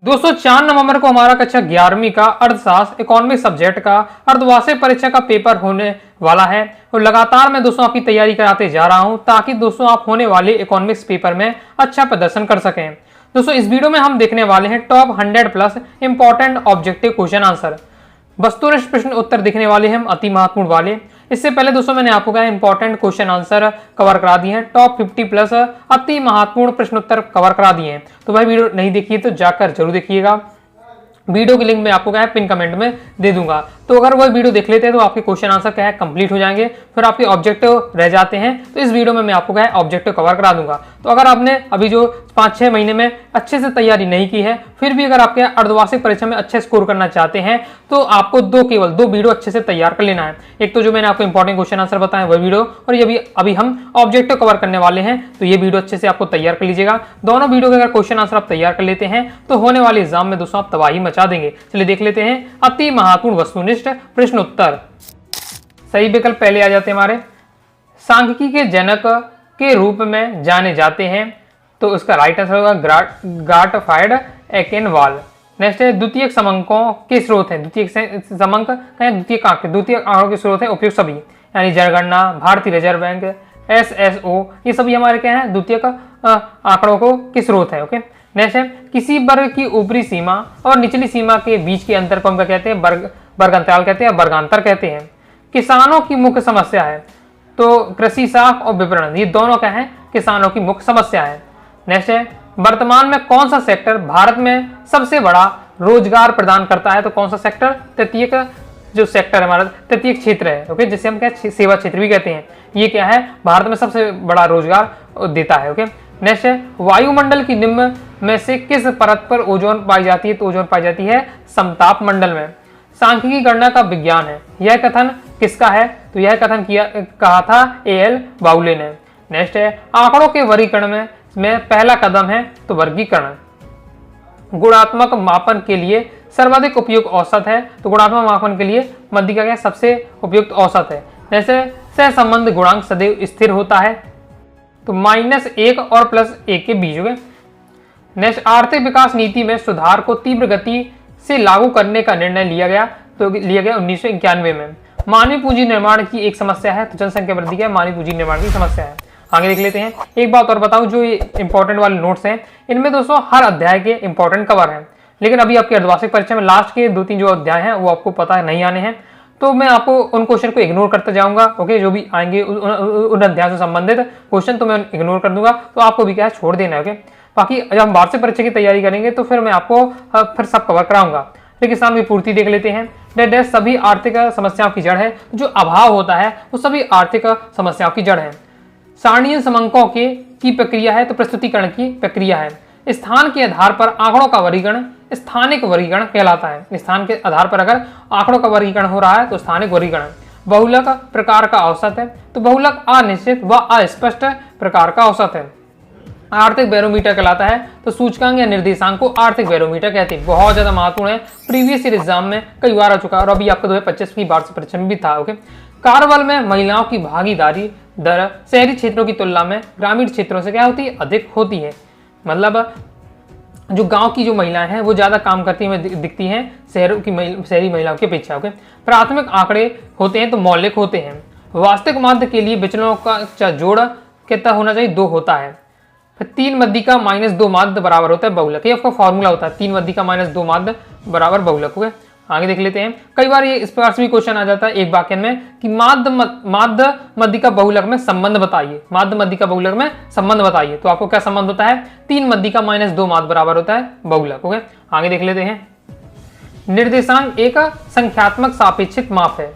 दोस्तों 4 नवंबर को हमारा कक्षा 11वीं का अर्थशास्त्र इकोनॉमिक सब्जेक्ट का अर्धवार्षिक परीक्षा का पेपर होने वाला है और लगातार मैं दोस्तों आपकी तैयारी कराते जा रहा हूं ताकि दोस्तों आप होने वाले इकोनॉमिक्स पेपर में अच्छा प्रदर्शन कर सकें। दोस्तों इस वीडियो में हम देखने वाले हैं top 100 plus important objective question answer. वस्तुनिष्ठ प्रश्न उत्तर देखने वाले हैं हम अति महत्वपूर्ण वाले। इससे पहले दोस्तों मैंने आपको कहा इंपॉर्टेंट क्वेश्चन आंसर कवर करा दिए हैं, टॉप 50 प्लस अति महत्वपूर्ण प्रश्न उत्तर कवर करा दिए हैं। तो भाई वीडियो नहीं देखिए तो जाकर जरूर देखिएगा। वीडियो की लिंक मैं आपको क्या है पिन कमेंट में दे दूंगा। तो अगर वह वीडियो देख लेते हैं तो आपके क्वेश्चन आंसर क्या है कंप्लीट हो जाएंगे, फिर आपके ऑब्जेक्टिव रह जाते हैं। तो इस वीडियो में मैं आपको क्या है ऑब्जेक्टिव कवर करा दूंगा। तो अगर आपने अभी जो 5-6 महीने में अच्छे से तैयारी नहीं की है, फिर भी अगर आपके अर्धवार्षिक परीक्षा में अच्छे स्कोर करना चाहते हैं तो आपको केवल दो वीडियो अच्छे से तैयार कर लेना है। एक तो जो मैंने आपको इंपॉर्टेंट क्वेश्चन आंसर बताया वह वीडियो, और ये अभी हम ऑब्जेक्टिव कवर करने वाले हैं तो ये वीडियो अच्छे से आपको तैयार कर लीजिएगा। दोनों वीडियो के अगर क्वेश्चन आंसर आप तैयार कर लेते हैं तो होने वाले एग्जाम में दोस्तों आप तबाही मचा देंगे। चलिए देख लेते हैं अति महत्वपूर्ण वस्तुनिष्ठ प्रश्न उत्तर। सही विकल्प पहले आ जाते हैं हमारे। सांख्यिकी के जनक के रूप में जाने जाते हैं तो उसका राइट आंसर होगा गाटफ्राइड एकेनवाल। नेक्स्ट है द्वितीयक समंकों के स्रोत हैं। द्वितीयक समंक द्वितीय आंकड़ों के स्रोत है उपयुक्त सभी, यानी जनगणना, भारतीय रिजर्व बैंक, SSO, ये सभी हमारे क्या है द्वितीयक आंकड़ों को के स्रोत है। ओके। नेक्स्ट है किसी वर्ग की ऊपरी सीमा और निचली सीमा के बीच के अंतर को हम क्या कहते हैं वर्ग अंतराल कहते हैं, वर्गांतर कहते हैं। किसानों की मुख्य समस्या है तो कृषि साख और विपणन, ये दोनों क्या है किसानों की मुख्य समस्या है। नेक्स्ट है वर्तमान में कौन सा सेक्टर भारत में सबसे बड़ा रोजगार प्रदान करता है तो कौन सा सेक्टर, तृतीयक जो सेक्टर है हमारा तृतीयक क्षेत्र है। ओके, जिसे हम क्या सेवा क्षेत्र भी कहते हैं। ये क्या है भारत में सबसे बड़ा रोजगार देता है। ओके। नेक्स्ट है वायुमंडल की निम्न में से किस परत पर ओजोन पाई जाती है तो ओजोन पाई जाती है समताप मंडल में। सांख्यिकी गणना का विज्ञान है, यह कथन किसका है तो यह कथन कहा था AL बाउले ने। नेक्स्ट है आंकड़ों के वर्गीकरण में पहला कदम है तो वर्गीकरण। गुणात्मक मापन के लिए सर्वाधिक उपयुक्त औसत है तो गुणात्मक मापन के लिए मध्यिका क्या सबसे उपयुक्त औसत है। जैसे सहसंबंध गुणांक सदैव स्थिर होता है तो -1 और +1 के बीच। होंगे। नेक्स्ट आर्थिक विकास नीति में सुधार को तीव्र गति से लागू करने का निर्णय लिया गया 1991 में। मानवीय पूंजी निर्माण की एक समस्या है तो जनसंख्या वृद्धि क्या मानवीय पूंजी निर्माण की समस्या है। आगे देख लेते हैं। एक बात और बताऊं, जो ये इंपॉर्टेंट वाले नोट्स हैं इनमें दोस्तों हर अध्याय के इंपॉर्टेंट कवर हैं, लेकिन अभी आपकी अर्धवार्षिक परीक्षा में लास्ट के 2-3 जो अध्याय हैं वो आपको पता है नहीं आने हैं, तो मैं आपको उन क्वेश्चन को इग्नोर करते जाऊंगा। ओके, जो भी आएंगे उन अध्याय से संबंधित क्वेश्चन तो मैं इग्नोर कर दूंगा, तो आपको भी क्या है छोड़ देना है। ओके, बाकी जब हम वार्षिक परीक्षा की तैयारी करेंगे तो फिर मैं आपको फिर सब कवर कराऊंगा। किसान की पूर्ति देख लेते हैं। डेट सभी आर्थिक समस्याओं की जड़ है, जो अभाव होता है वो सभी आर्थिक समस्याओं की जड़ है। सारणीय समंकों की प्रक्रिया है तो प्रस्तुतिकरण की प्रक्रिया है। स्थान के आधार पर आंकड़ों का वर्गीकरण स्थानिक वर्गीकरण कहलाता है। स्थान के आधार पर अगर आंकड़ों का वर्गीकरण हो रहा है तो स्थानिक वर्गीकरण। बहुलक प्रकार का औसत है तो बहुलक अनिश्चित व अस्पष्ट प्रकार का औसत है। आर्थिक बैरोमीटर कहलाता है तो सूचकांक या निर्देशांक को आर्थिक बैरोमीटर कहते हैं। बहुत ज्यादा महत्वपूर्ण है, प्रीवियस ईयर एग्जाम में कई बार आ चुका है और अभी आपका 2025 की वार्षिक परीक्षा में भी था। ओके। कार्यबल में महिलाओं की भागीदारी दर शहरी क्षेत्रों की तुलना में ग्रामीण क्षेत्रों से क्या होती है अधिक होती है। मतलब जो गांव की जो महिलाएं हैं वो ज्यादा काम करती हुई दिखती हैं शहरी महिलाओं की अपेक्षा। ओके। प्राथमिक आंकड़े होते हैं तो मौलिक होते हैं। वास्तविक माध्य के लिए विचलनों का जोड़ कितना होना चाहिए 2 होता है। फिर 3 मध्यिका -2 माध्य बराबर होता है बहुलक। ये आपका फॉर्मूला होता है 3 मध्यिका -2 माध्य बराबर बहुलक। हो गया। आगे देख लेते हैं। कई बार ये इस प्रकार से भी क्वेश्चन आ जाता है एक वाक्य में कि माध्य मध्यिका बहुलक में संबंध बताइए। माध्य मध्यिका बहुलक में संबंध बताइए तो आपको क्या संबंध होता है 3 मध्यिका -2 माध्य बराबर होता है बहुलक। हो गया। आगे देख लेते हैं। निर्देशांक एक संख्यात्मक सापेक्षिक माप है।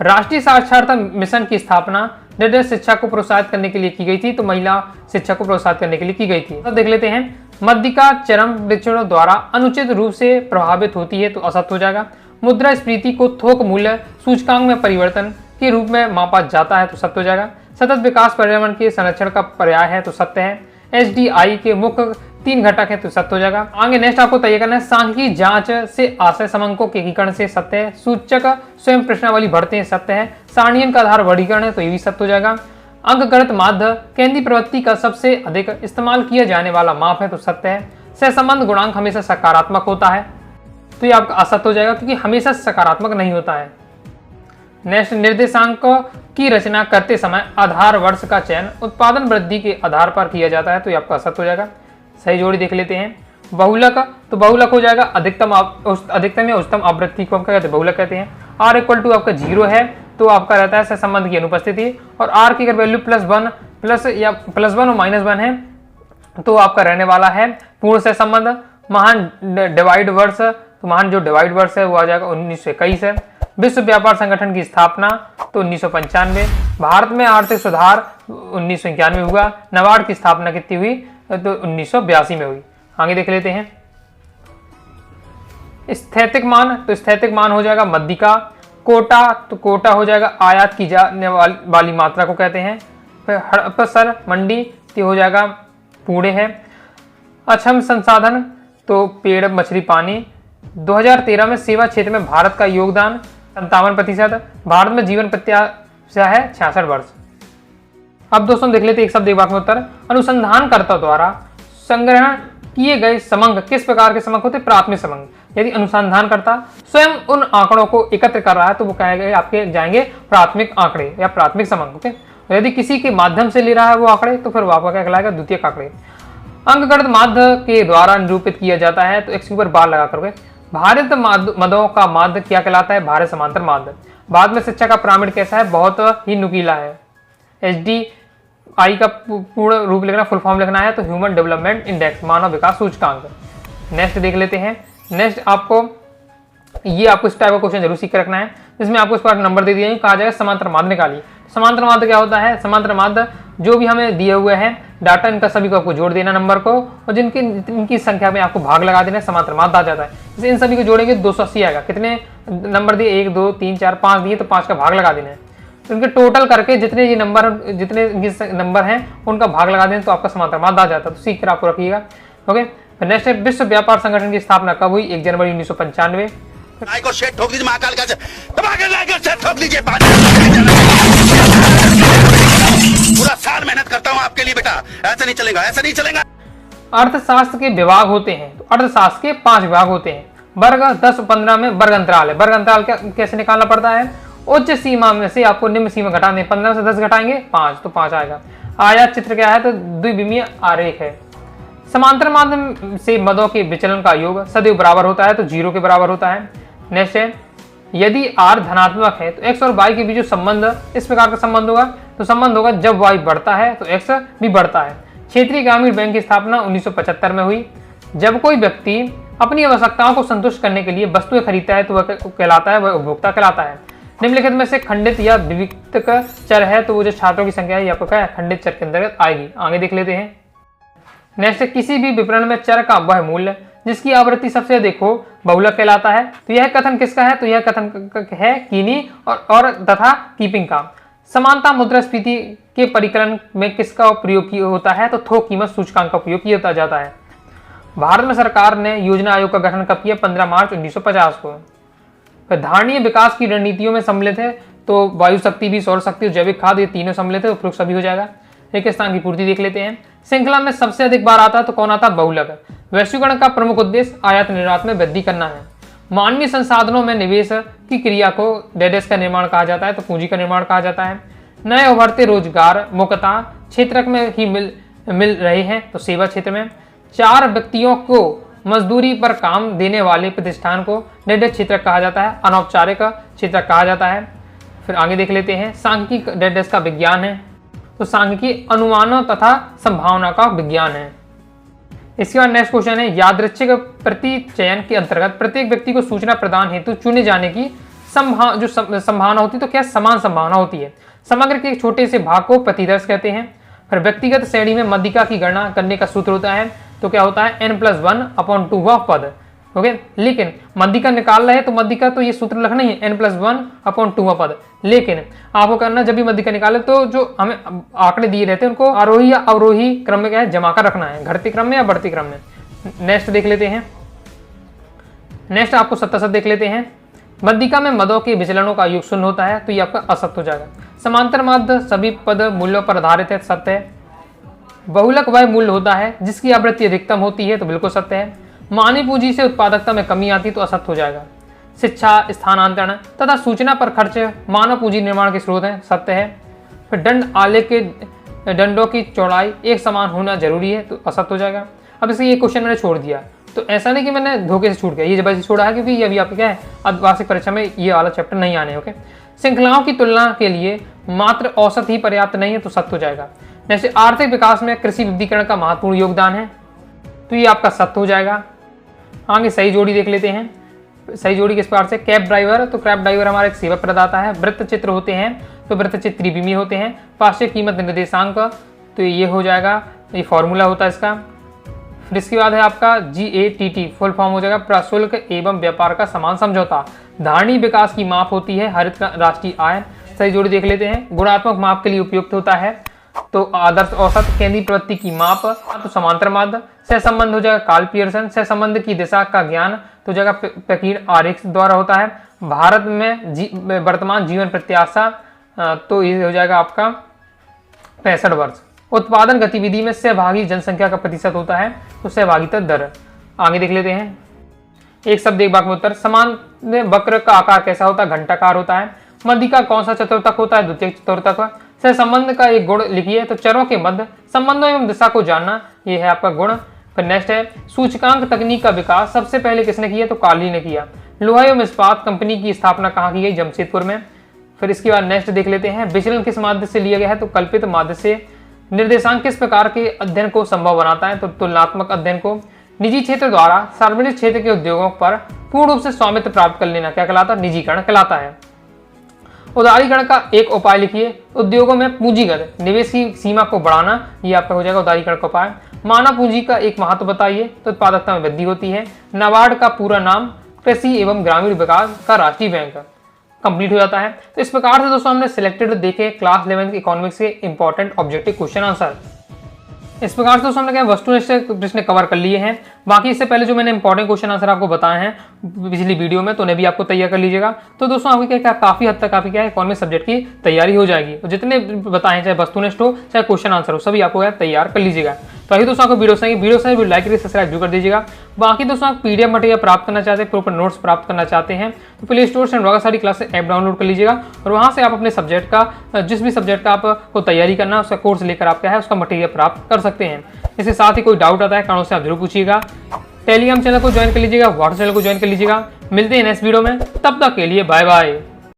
राष्ट्रीय साक्षरता मिशन की स्थापना शिक्षा को प्रोत्साहित करने के लिए की गई थी तो महिला शिक्षा को प्रोत्साहित करने के लिए की गई थी। तो देख लेते हैं। मध्यिका चरम विचरणों द्वारा अनुचित रूप से प्रभावित होती है तो असत्य हो जाएगा। मुद्रास्फीति को थोक मूल्य सूचकांक में परिवर्तन के रूप में मापा जाता है तो सत्य हो जाएगा। सतत विकास पर्यावरण के संरक्षण का पर्याय है तो सत्य है। SDI के मुख्य 3 घटक है तो सत्य हो जाएगा। आगे नेक्स्ट आपको तय करना है। सांख्यिकी जांच से आशय समंकों के एकीकरण से सत्य है। सूचक स्वयं प्रश्नावली भरते हैं सत्य है। सारणियन का आधार वर्गीकरण है तो ये भी सत्य हो जाएगा। अंकगणित माध्य केंद्रीय प्रवृत्ति का सबसे अधिक इस्तेमाल किया जाने वाला माप है तो सत्य है। सहसंबंध गुणांक हमेशा सकारात्मक होता है, तो ये आपका असत्य हो जाएगा क्योंकि हमेशा सकारात्मक नहीं होता है। नेक्स्ट, निर्देशांक की रचना करते समय आधार वर्ष का चयन उत्पादन वृद्धि के आधार पर किया जाता है, तो ये आपका असत्य हो जाएगा। सही जोड़ी देख लेते हैं। बहुलक, तो बहुलक हो जाएगा अधिकतम या उच्चतम आवृत्ति को हम क्या कहते हैं, बहुलक कहते हैं। R इक्वल टू आपका 0 है तो आपका रहता है सहसंबंध की अनुपस्थिति, और R की अगर वैल्यू +1 और -1 है तो आपका रहने वाला है पूर्ण सहसंबंध। महान डिवाइड वर्ष, तो महान जो डिवाइड वर्ष है वो आ जाएगा 1921 है। विश्व व्यापार संगठन की स्थापना तो 1995। भारत में आर्थिक सुधार 1991 में हुआ। नाबार्ड की स्थापना कितनी हुई, तो 1982 में हुई। आगे देख लेते हैं। स्थैतिक मान, तो स्थैतिक मान हो जाएगा मध्यिका। कोटा, तो कोटा हो जाएगा आयात की जाने वाली मात्रा को कहते हैं। फिर हड़पसर मंडी, तो हो जाएगा पूणे है। अक्षम संसाधन, तो पेड़ मछली पानी। 2013 में सेवा क्षेत्र में भारत का योगदान 57%। भारत में जीवन प्रत्याशा है 66 वर्ष। अब दोस्तों देख लेते हैं एक शब्द एक वाक्य में उत्तर। अनुसंधानकर्ता द्वारा संग्रहण किए गए समंग किस प्रकार के समंग होते हैं, प्राथमिक समंग। यदि अनुसंधानकर्ता स्वयं उन आंकड़ों को एकत्र कर रहा है तो वो कहेंगे आपके जाएंगे प्राथमिक आंकड़े या प्राथमिक समंग। ओके, यदि किसी के माध्यम से ले रहा है वो आंकड़े तो फिर वो आपका क्या कहलाएगा, द्वितीयक आंकड़े। अंकगणित माध्य के द्वारा निरूपित किया जाता है, तो x के ऊपर बार लगा करोगे। भारित मदों का माध्य क्या कहलाता है, भारित समांतर माध्य। बाद में शिक्षा का पिरामिड कैसा है, बहुत ही नुकीला है। HDI का पूर्ण रूप लिखना, फुल फॉर्म लिखना है, तो ह्यूमन डेवलपमेंट इंडेक्स, मानव विकास सूचकांक। नेक्स्ट देख लेते हैं। नेक्स्ट आपको इस टाइप का क्वेश्चन जरूर सीख कर रखना है, जिसमें आपको इस पर नंबर दे दिया, कहा जाएगा समांतर माध्य निकालिए। समांतर माध्य क्या होता है, समांतर माध्य जो भी हमें दिए हुए हैं डाटा, इनका सभी को आपको जोड़ देना नंबर को, और इनकी संख्या में आपको भाग लगा देना, समांतर माध्य आ जाता है। जैसे इन सभी को जोड़ेंगे 280 आएगा। कितने नंबर दिए, 1 2 3 4 5 दिए, तो 5 का भाग लगा देना है। तो इनके टोटल करके जितने नंबर हैं उनका भाग लगा दें तो आपका समांतर माध्य आ जाता है। तो सीख कर आपको रखिएगा। ओके, नेक्स्ट है विश्व व्यापार संगठन की स्थापना कब हुई, 1 जनवरी 1995। पूरा साल मेहनत करता हूँ आपके लिए बेटा, ऐसा नहीं चलेगा, ऐसा नहीं चलेगा। अर्थशास्त्र के विभाग होते हैं, तो अर्थशास्त्र के 5 विभाग होते हैं। वर्ग 10 15 में वर्ग अंतराल है। वर्ग अंतराल कैसे निकालना पड़ता है, उच्च सीमा में से आपको निम्न सीमा घटाने, 15 से 10 घटाएंगे 5, तो 5 आएगा। आयत चित्र क्या है, तो द्विविमीय आरेख है। समांतर माध्यम से मदों के विचलन का योग सदैव बराबर होता है, तो 0 के बराबर होता है। नेक्स्ट है, यदि r धनात्मक है तो x और y के बीच जो संबंध, इस प्रकार का संबंध होगा, तो संबंध होगा जब y बढ़ता है तो x भी बढ़ता है। क्षेत्रीय ग्रामीण बैंक की स्थापना 1975 में हुई। जब कोई व्यक्ति अपनी आवश्यकताओं को संतुष्ट करने के लिए वस्तुएं खरीदता है तो वह कहलाता है, वह उपभोक्ता कहलाता है। निम्नलिखित में से खंडित या विविक्त चर है, तो वो जो छात्रों की संख्या है आपको क्या है, खंडित चर के अंतर्गत आएगी। आगे देख लेते हैं। नेक्स्ट, किसी भी विवरण में चर का वह मूल्य जिसकी आवृत्ति सबसे अधिक हो बहुलक कहलाता है। तो यह कथन किसका है, तो यह कथन है कीनी और तथा कीपिंग का। समानता मुद्रास्फीति के परिकलन में किसका प्रयोग किया होता है, तो थोक कीमत सूचकांक का उपयोग किया जाता है। भारत में सरकार ने योजना आयोग का गठन कब किया, 15 मार्च 1950 को। धारणीय विकास की रणनीतियों में सम्मिलित है, तो वायु शक्ति भी, सौर शक्ति और जैविक खाद, ये तीनों सम्मिलित है, उपरोक्त सभी हो जाएगा। एक स्थान की पूर्ति देख लेते हैं। श्रृंखला में सबसे अधिक बार आता है तो कौन आता है, बहुलक। वैश्वीकरण का प्रमुख उद्देश्य आयात निर्यात में वृद्धि करना है। मानवीय संसाधनों में निवेश की क्रिया को डेडेस का निर्माण कहा जाता है, तो पूंजी का निर्माण कहा जाता है। नए उभरते रोजगार मुख्यतः क्षेत्र में ही मिल रहे हैं, तो सेवा क्षेत्र में। 4 व्यक्तियों को मजदूरी पर काम देने वाले प्रतिष्ठान को डेडेस क्षेत्र कहा जाता है, अनौपचारिक क्षेत्र कहा जाता है। फिर आगे देख लेते हैं। सांख्यिकी डेडेस का विज्ञान है, तो सांख्यिकी अनुमानों तथा संभावना का विज्ञान है। इसके बाद नेक्स्ट क्वेश्चन है, यादृच्छिक प्रतिचयन के अंतर्गत प्रत्येक व्यक्ति को सूचना प्रदान हेतु चुने जाने की संभावना होती है, तो क्या समान संभावना होती है। समग्र के एक छोटे से भाग को प्रतिदर्श कहते हैं। फिर व्यक्तिगत श्रेणी में मध्यिका की गणना करने का सूत्र होता है, तो क्या होता है, n+1/2 वह पद। ओके, लेकिन मध्यिका निकाल रहे हैं तो मध्यिका तो ये सूत्र लिखना ही है, n+1/2 पद। लेकिन आपको करना, जब भी मध्यिका निकाले तो जो हमें आंकड़े दिए रहते हैं उनको आरोही या अवरोही क्रम में क्या है, जमा कर रखना है, घटते क्रम में या बढ़ते क्रम में। नेक्स्ट देख लेते हैं। नेक्स्ट आपको सत्य देख लेते हैं। मध्यिका में मदों के विचलनों का योग 0 होता है, तो ये आपका असत्य हो जाएगा। समांतर माध्य सभी पद मूल्यों पर आधारित है, सत्य है। बहुलक वह मूल्य होता है जिसकी आवृत्ति अधिकतम होती है, तो बिल्कुल सत्य है। मानव पूंजी से उत्पादकता में कमी आती तो असत्य हो जाएगा। शिक्षा, स्थानांतरण तथा सूचना पर खर्च मानव पूंजी निर्माण के स्रोत हैं, सत्य है। फिर दंड आलेख के दंडों की चौड़ाई एक समान होना जरूरी है, तो असत्य हो जाएगा। अब इसे ये क्वेश्चन मैंने छोड़ दिया, तो ऐसा नहीं कि मैंने धोखे से छूट गया, ये जबरदस्ती छोड़ा है क्योंकि ये अभी आपका क्या है, अर्धवार्षिक परीक्षा में ये वाला चैप्टर नहीं आने। ओके, श्रृंखलाओं की तुलना के लिए मात्र औसत ही पर्याप्त नहीं है, तो सत्य हो जाएगा। जैसे आर्थिक विकास में कृषि विविधीकरण का महत्वपूर्ण योगदान है, तो ये आपका सत्य हो जाएगा। आगे सही जोड़ी देख लेते हैं। सही जोड़ी किस प्रकार से, कैब ड्राइवर, तो कैब ड्राइवर हमारा एक सेवा प्रदाता है। वृत्त चित्र होते हैं तो वृत्त चित्र त्रिविमीय होते हैं। पार्श्विक कीमत निर्देशांक, तो ये हो जाएगा, ये फॉर्मूला होता है इसका। फिर इसके बाद है आपका GATT, फुल फॉर्म हो जाएगा प्रशुल्क एवं व्यापार का समान समझौता। धारणी विकास की माप होती है हरित राष्ट्रीय आय। सही जोड़ी देख लेते हैं। गुणात्मक माप के लिए उपयुक्त होता है, तो आदर्श औसत, केंद्रीय प्रवृत्ति की माप, तो समांतर माध्य। सह संबंध हो जाएगा कार्ल पियर्सन, सह संबंध की दिशा का ज्ञान, तो हो जाएगा पेकीर आरेख द्वारा होता है। भारत में वर्तमान जीवन प्रत्याशा, तो ये हो जाएगा आपका 65 वर्ष। उत्पादन गतिविधि में सहभागी जनसंख्या का प्रतिशत होता है, तो सहभागिता दर। आगे देख लेते हैं। एक शब्द एक वाक्य में उत्तर। सामान्य वक्र का आकार कैसा होता है, घंटाकार होता है। मध्य का कौन सा चतुर्थक होता है, द्वितीय चतुर्थक। सह संबंध का एक गुण लिखिए, तो चरों के मध्य संबंधों एवं दिशा को जानना, ये है आपका गुण। फिर नेक्स्ट है सूचकांक तकनीक का विकास सबसे पहले किसने किया, तो कार्ली ने किया। लोहा एवं इस्पात कंपनी की स्थापना कहाँ की गई, जमशेदपुर में। फिर इसके बाद नेक्स्ट देख लेते हैं। विचलन किस माध्य से लिया गया है, तो कल्पित माध्य से। निर्देशांक किस प्रकार के अध्ययन को संभव बनाता है, तो तुलनात्मक अध्ययन को। निजी क्षेत्र द्वारा सार्वजनिक क्षेत्र के उद्योगों पर पूर्ण रूप से स्वामित्व प्राप्त कर लेना क्या कहलाता है, निजीकरण कहलाता है। उदारीकरण का एक उपाय लिखिए, उद्योगों में पूंजीगत निवेश की सीमा को बढ़ाना, ये आपका हो जाएगा उदारीकरण का उपाय। मानव पूंजी का एक महत्व बताइए, तो उत्पादकता में वृद्धि होती है। नाबार्ड का पूरा नाम कृषि एवं ग्रामीण विकास का राष्ट्रीय बैंक, कंप्लीट हो जाता है। तो इस प्रकार से दोस्तों हमने सिलेक्टेड देखे क्लास 11 इकोनॉमिक्स के इंपॉर्टेंट ऑब्जेक्टिव क्वेश्चन आंसर। इस प्रकार से दोस्तों हमने क्या वस्तुनिष्ठ प्रश्न कवर कर लिए हैं। बाकी इससे पहले जो मैंने इंपॉर्टेंट क्वेश्चन आंसर आपको बताए हैं पिछली वीडियो में, तो उन्हें भी आपको तैयार कर लीजिएगा। तो दोस्तों आपकी क्या काफी हद तक आपकी क्या है इकोनॉमिक्स सब्जेक्ट की तैयारी हो जाएगी। तो जितने बताएं, चाहे वस्तुनिष्ठ हो चाहे क्वेश्चन आंसर हो, सभी आपको तैयार कर लीजिएगा। तो अभी दोस्तों आपको वीडियो से लाइक करिए, सब्सक्राइब भी कर दीजिएगा। बाकी दोस्तों आप PDF मटेरियल प्राप्त करना चाहते हैं, प्रॉपर नोट्स प्राप्त करना चाहते हैं, तो प्ले स्टोर से अनुराग सारी क्लास ऐप डाउनलोड कर लीजिएगा और वहां से आप अपने सब्जेक्ट का जिस भी सब्जेक्ट का आपको तैयारी करना है उसका कोर्स लेकर आप क्या है उसका मटेरियल प्राप्त कर सकते हैं। इसके साथ ही कोई डाउट आता है कारणों से आप जरूर पूछिएगा। टेलीग्राम चैनल को ज्वाइन कर लीजिएगा, व्हाट्सएप चैनल को ज्वाइन कर लीजिएगा। मिलते हैं नेक्स्ट वीडियो में, तब तक के लिए बाय बाय।